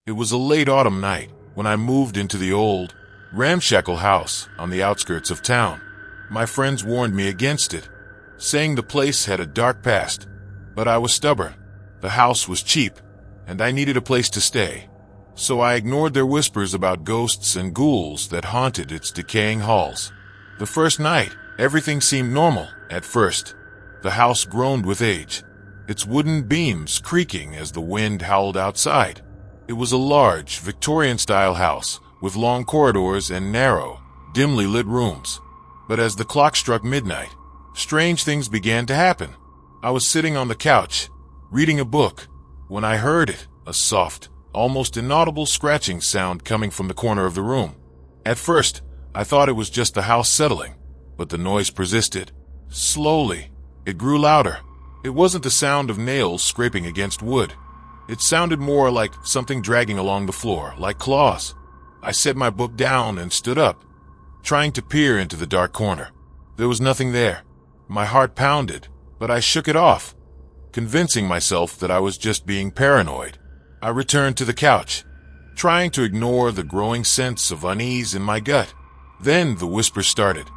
It was a late autumn night when I moved into the old, ramshackle house on the outskirts of town. My friends warned me against it, saying the place had a dark past, but I was stubborn. The house was cheap, and I needed a place to stay, so I ignored their whispers about ghosts and ghouls that haunted its decaying halls. The first night, everything seemed normal at first. The house groaned with age, its wooden beams creaking as the wind howled outside. It was a large, Victorian-style house with long corridors and narrow, dimly lit rooms. But as the clock struck midnight, strange things began to happen. I was sitting on the couch, reading a book, when I heard it, a soft, almost inaudible scratching sound coming from the corner of the room. At first, I thought it was just the house settling, but the noise persisted. Slowly, it grew louder. It wasn't the sound of nails scraping against wood. It sounded more like something dragging along the floor, like claws. I set my book down and stood up, trying to peer into the dark corner. There was nothing there. My heart pounded, but I shook it off, convincing myself that I was just being paranoid. I returned to the couch, trying to ignore the growing sense of unease in my gut. Then the whisper started.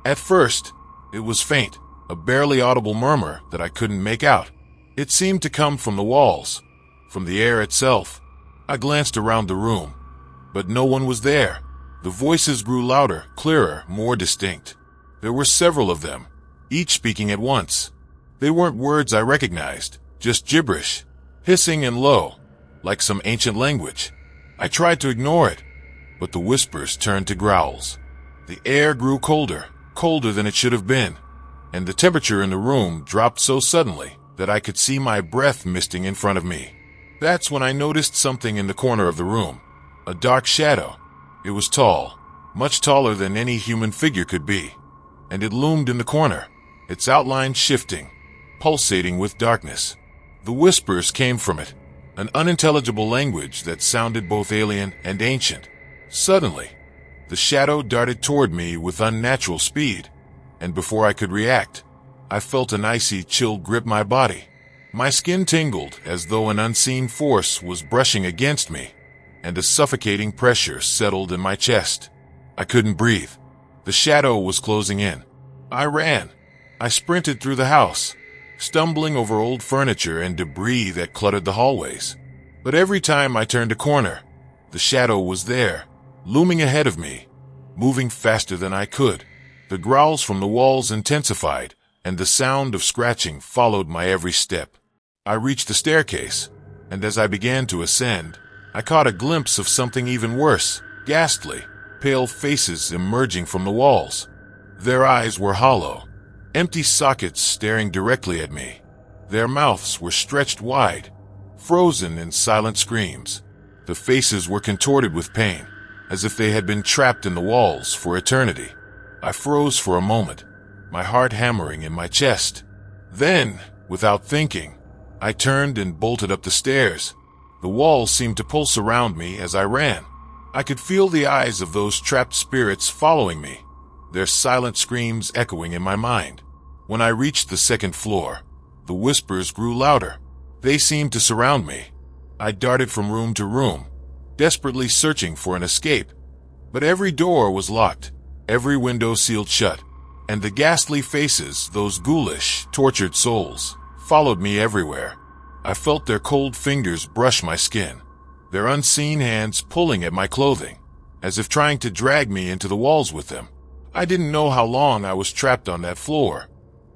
At first, it was faint, a barely audible murmur that I couldn't make out. It seemed to come from the walls, from the air itself. I glanced around the room, but no one was there. The voices grew louder, clearer, more distinct. There were several of them, each speaking at once. They weren't words I recognized, just gibberish, hissing and low, like some ancient language. I tried to ignore it, but the whispers turned to growls. The air grew colder, colder than it should have been, and the temperature in the room dropped so suddenly that I could see my breath misting in front of me. That's when I noticed something in the corner of the room, a dark shadow. It was tall, much taller than any human figure could be, and it loomed in the corner, its outline shifting, pulsating with darkness. The whispers came from it, an unintelligible language that sounded both alien and ancient. Suddenly, the shadow darted toward me with unnatural speed, and before I could react, I felt an icy chill grip my body. My skin tingled as though an unseen force was brushing against me, and a suffocating pressure settled in my chest. I couldn't breathe. The shadow was closing in. I ran. I sprinted through the house, stumbling over old furniture and debris that cluttered the hallways. But every time I turned a corner, the shadow was there, looming ahead of me, moving faster than I could. The growls from the walls intensified, and the sound of scratching followed my every step. I reached the staircase, and as I began to ascend, I caught a glimpse of something even worse, ghastly, pale faces emerging from the walls. Their eyes were hollow, empty sockets staring directly at me. Their mouths were stretched wide, frozen in silent screams. The faces were contorted with pain, as if they had been trapped in the walls for eternity. I froze for a moment, my heart hammering in my chest. Then, without thinking, I turned and bolted up the stairs. The walls seemed to pulse around me as I ran. I could feel the eyes of those trapped spirits following me, their silent screams echoing in my mind. When I reached the second floor, the whispers grew louder. They seemed to surround me. I darted from room to room, desperately searching for an escape. But every door was locked, every window sealed shut, and the ghastly faces, those ghoulish, tortured souls, followed me everywhere. I felt their cold fingers brush my skin, their unseen hands pulling at my clothing, as if trying to drag me into the walls with them. I didn't know how long I was trapped on that floor,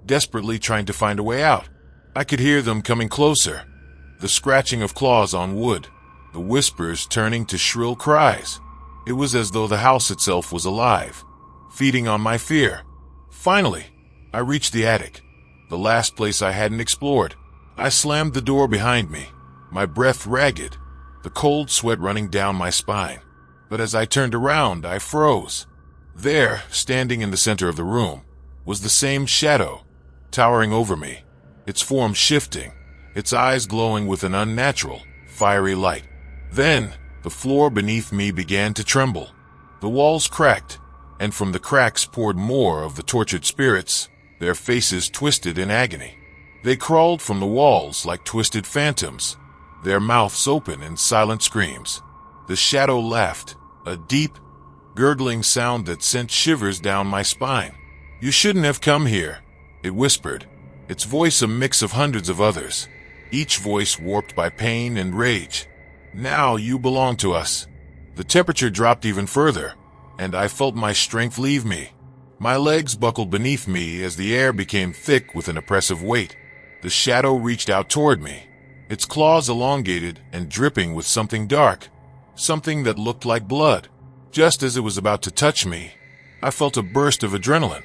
desperately trying to find a way out. I could hear them coming closer, the scratching of claws on wood, the whispers turning to shrill cries. It was as though the house itself was alive, feeding on my fear. Finally, I reached the attic, the last place I hadn't explored. I slammed the door behind me, my breath ragged, the cold sweat running down my spine. But as I turned around, I froze. There, standing in the center of the room, was the same shadow, towering over me, its form shifting, its eyes glowing with an unnatural, fiery light. Then, the floor beneath me began to tremble. The walls cracked, and from the cracks poured more of the tortured spirits, their faces twisted in agony. They crawled from the walls like twisted phantoms, their mouths open in silent screams. The shadow laughed, a deep, gurgling sound that sent shivers down my spine. "You shouldn't have come here," it whispered, its voice a mix of hundreds of others, each voice warped by pain and rage. "Now you belong to us." The temperature dropped even further, and I felt my strength leave me. My legs buckled beneath me as the air became thick with an oppressive weight. The shadow reached out toward me, its claws elongated and dripping with something dark, something that looked like blood. Just as it was about to touch me, I felt a burst of adrenaline,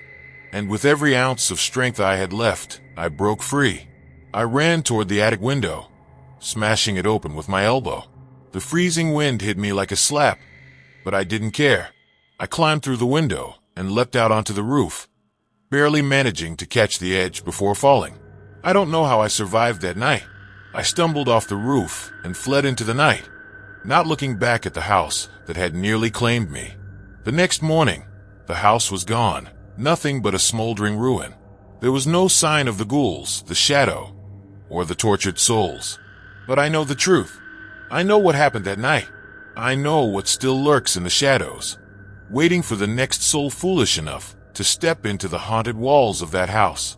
and with every ounce of strength I had left, I broke free. I ran toward the attic window, smashing it open with my elbow. The freezing wind hit me like a slap, but I didn't care. I climbed through the window and leapt out onto the roof, barely managing to catch the edge before falling. I don't know how I survived that night. I stumbled off the roof and fled into the night, not looking back at the house that had nearly claimed me. The next morning, the house was gone, nothing but a smoldering ruin. There was no sign of the ghouls, the shadow, or the tortured souls. But I know the truth. I know what happened that night. I know what still lurks in the shadows, waiting for the next soul foolish enough to step into the haunted walls of that house.